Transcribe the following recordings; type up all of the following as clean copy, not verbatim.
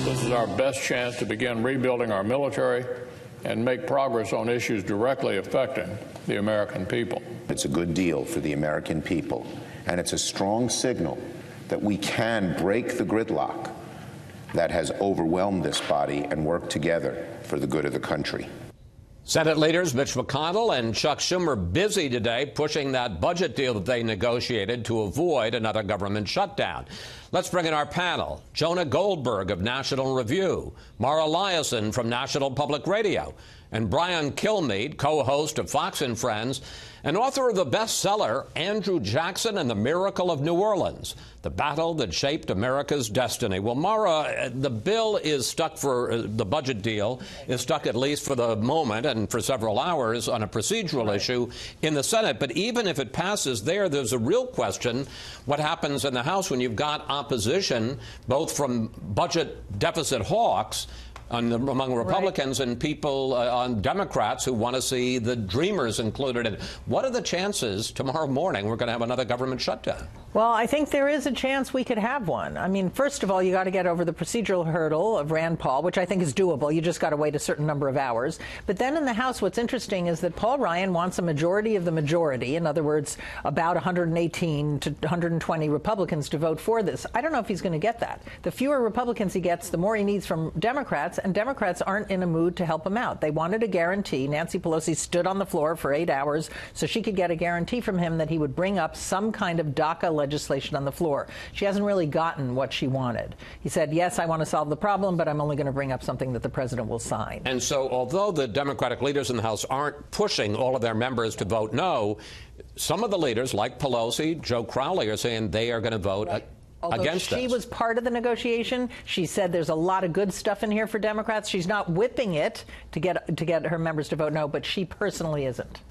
This is our best chance to begin rebuilding our military and make progress on issues directly affecting the American people. It's a good deal for the American people, and it's a strong signal that we can break the gridlock that has overwhelmed this body and work together for the good of the country. Senate leaders Mitch McConnell and Chuck Schumer busy today pushing that budget deal that they negotiated to avoid another government shutdown. Let's bring in our panel. Jonah Goldberg of National Review, Mara Liasson from National Public Radio, and Brian Kilmeade, co-host of Fox and Friends, and author of the bestseller Andrew Jackson and the Miracle of New Orleans, the battle that shaped America's destiny. Well, Mara, the bill is stuck for the budget deal is stuck at least for the moment and for several hours on a procedural issue in the Senate. But even if it passes there's a real question what happens in the House when you've got opposition both from budget deficit hawks among Republicans and people on Democrats who want to see the Dreamers included in. What are the chances tomorrow morning we're going to have another government shutdown? Well, I think there is a chance we could have one. I mean, first of all, you got to get over the procedural hurdle of Rand Paul, which I think is doable. You just got to wait a certain number of hours. But then in the House, what's interesting is that Paul Ryan wants a majority of the majority. In other words, about 118 to 120 Republicans to vote for this. I don't know if he's going to get that. The fewer Republicans he gets, the more he needs from Democrats, and Democrats aren't in a mood to help him out. They wanted a guarantee. Nancy Pelosi stood on the floor for 8 hours so she could get a guarantee from him that he would bring up some kind of DACA legislation on the floor. She hasn't really gotten what she wanted. He said, yes, I want to solve the problem, but I'm only going to bring up something that the president will sign. And so although the Democratic leaders in the House aren't pushing all of their members to vote no, some of the leaders, like Pelosi, Joe Crowley, are saying they are going to vote Although she was part of the negotiation, she said there's a lot of good stuff in here for Democrats. She's not whipping it to get her members to vote no, but she personally isn't.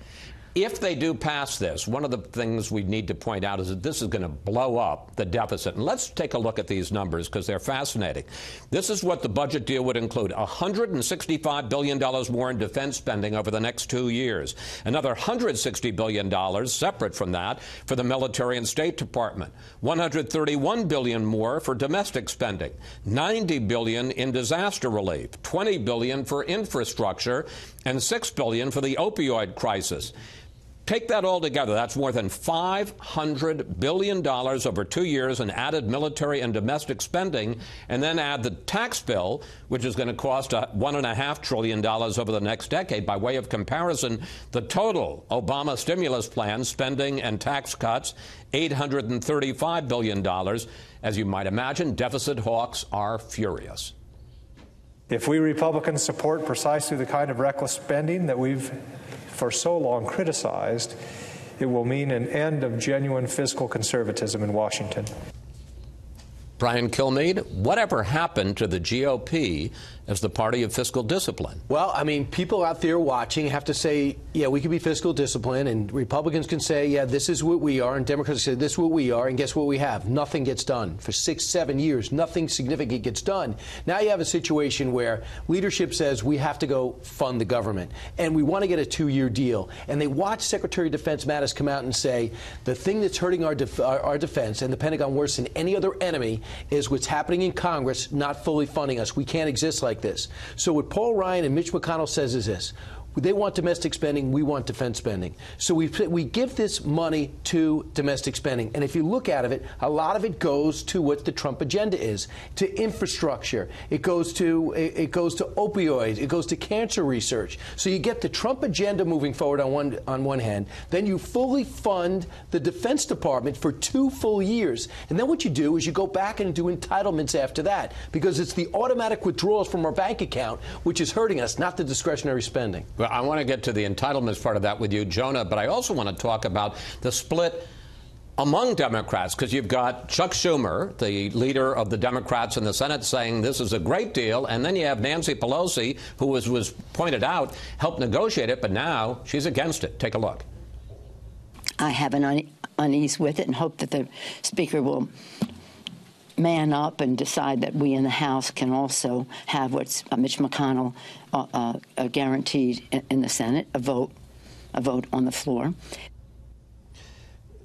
If they do pass this, one of the things we need to point out is that this is going to blow up the deficit. And let's take a look at these numbers because they're fascinating. This is what the budget deal would include: $165 billion more in defense spending over the next 2 years. Another $160 billion separate from that for the military and State Department. $131 billion more for domestic spending. $90 billion in disaster relief. $20 billion for infrastructure. And $6 billion for the opioid crisis. Take that all together. That's more than $500 billion over 2 years in added military and domestic spending, and then add the tax bill, which is going to cost $1.5 trillion over the next decade. By way of comparison, the total Obama stimulus plan, spending and tax cuts, $835 billion. As you might imagine, deficit hawks are furious. If we Republicans support precisely the kind of reckless spending that we've for so long criticized, it will mean an end of genuine fiscal conservatism in Washington. Brian Kilmeade, whatever happened to the GOP as the party of fiscal discipline? Well, I mean, people out there watching have to say, yeah, we can be fiscal discipline, and Republicans can say, yeah, this is what we are, and Democrats say, this is what we are, and guess what we have? Nothing gets done. For 6, 7 years, nothing significant gets done. Now you have a situation where leadership says we have to go fund the government, and we want to get a 2-year deal. And they watch Secretary of Defense Mattis come out and say, the thing that's hurting our defense and the Pentagon worse than any other enemy is what's happening in Congress not fully funding us. We can't exist like this. So what Paul Ryan and Mitch McConnell says is this: they want domestic spending, we want defense spending. So we give this money to domestic spending. And if you look at it, a lot of it goes to what the Trump agenda is, to infrastructure. It goes to opioids. It goes to cancer research. So you get the Trump agenda moving forward on one hand. Then you fully fund the Defense Department for 2 full years. And then what you do is you go back and do entitlements after that, because it's the automatic withdrawals from our bank account which is hurting us, not the discretionary spending. Well, I want to get to the entitlements part of that with you, Jonah, but I also want to talk about the split among Democrats, because you've got Chuck Schumer, the leader of the Democrats in the Senate, saying this is a great deal, and then you have Nancy Pelosi, who was pointed out, helped negotiate it, but now she's against it. Take a look. I have an unease with it and hope that the Speaker will man up and decide that we in the House can also have what's Mitch McConnell guaranteed in the Senate, a vote on the floor.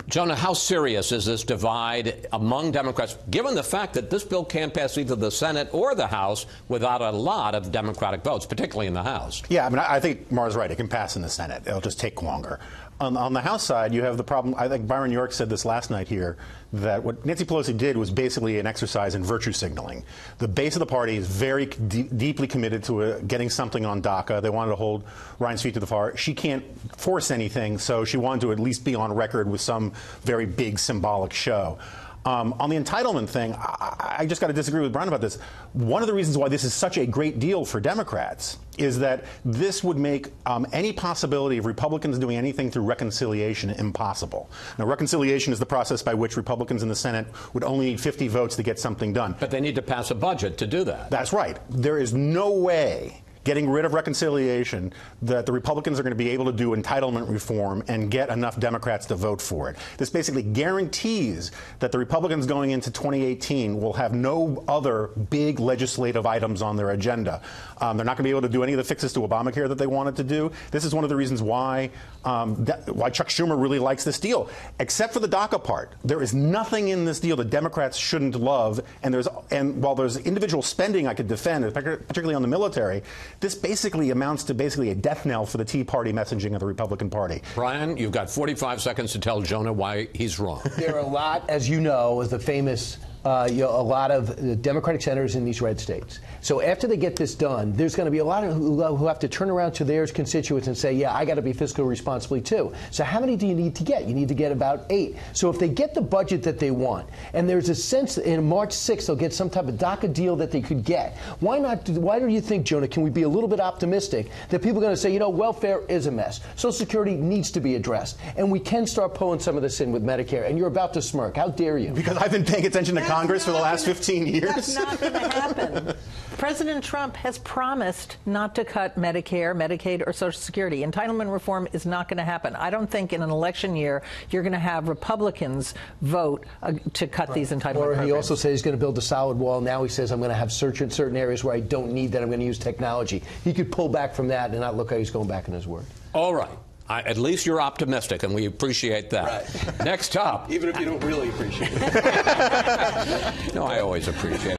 Jonah, how serious is this divide among Democrats, given the fact that this bill can't pass either the Senate or the House without a lot of Democratic votes, particularly in the House? Yeah, I mean, I think Mara's right. It can pass in the Senate. It'll just take longer. On the House side, you have the problem. I think Byron York said this last night here, that what Nancy Pelosi did was basically an exercise in virtue signaling. The base of the party is very deeply committed to getting something on DACA. They wanted to hold Ryan's feet to the fire. She can't force anything, so she wanted to at least be on record with some very big symbolic show. On the entitlement thing, I just got to disagree with Brian about this. One of the reasons why this is such a great deal for Democrats is that this would make any possibility of Republicans doing anything through reconciliation impossible. Now, reconciliation is the process by which Republicans in the Senate would only need 50 votes to get something done. But they need to pass a budget to do that. That's right. There is no way, getting rid of reconciliation, that the Republicans are going to be able to do entitlement reform and get enough Democrats to vote for it. This basically guarantees that the Republicans going into 2018 will have no other big legislative items on their agenda. They're not going to be able to do any of the fixes to Obamacare that they wanted to do. This is one of the reasons why Chuck Schumer really likes this deal. Except for the DACA part, there is nothing in this deal that Democrats shouldn't love. And while there's individual spending I could defend, particularly on the military, this basically amounts to basically a death knell for the Tea Party messaging of the Republican Party. Brian, you've got 45 seconds to tell Jonah why he's wrong. There are a lot, as you know, of the famous a lot of Democratic senators in these red states. So after they get this done, there's going to be a lot of who have to turn around to their constituents and say, yeah, I got to be fiscally responsibly too. So how many do you need to get? You need to get about 8. So if they get the budget that they want, and there's a sense in March 6th they'll get some type of DACA deal that they could get, why do you think, Jonah, can we be a little bit optimistic that people are going to say, you know, welfare is a mess. Social Security needs to be addressed. And we can start pulling some of this in with Medicare. And you're about to smirk. How dare you? Because I've been paying attention to Congress for the last 15 years. That's not going to happen. President Trump has promised not to cut Medicare, Medicaid, or Social Security. Entitlement reform is not going to happen. I don't think in an election year you're going to have Republicans vote to cut these entitlement programs. He also said he's going to build a solid wall. Now he says I'm going to have search in certain areas where I don't need that. I'm going to use technology. He could pull back from that and not look like he's going back in his word. All right. At least you're optimistic, and we appreciate that. Right. Next up. Even if you don't really appreciate it. No, I always appreciate it.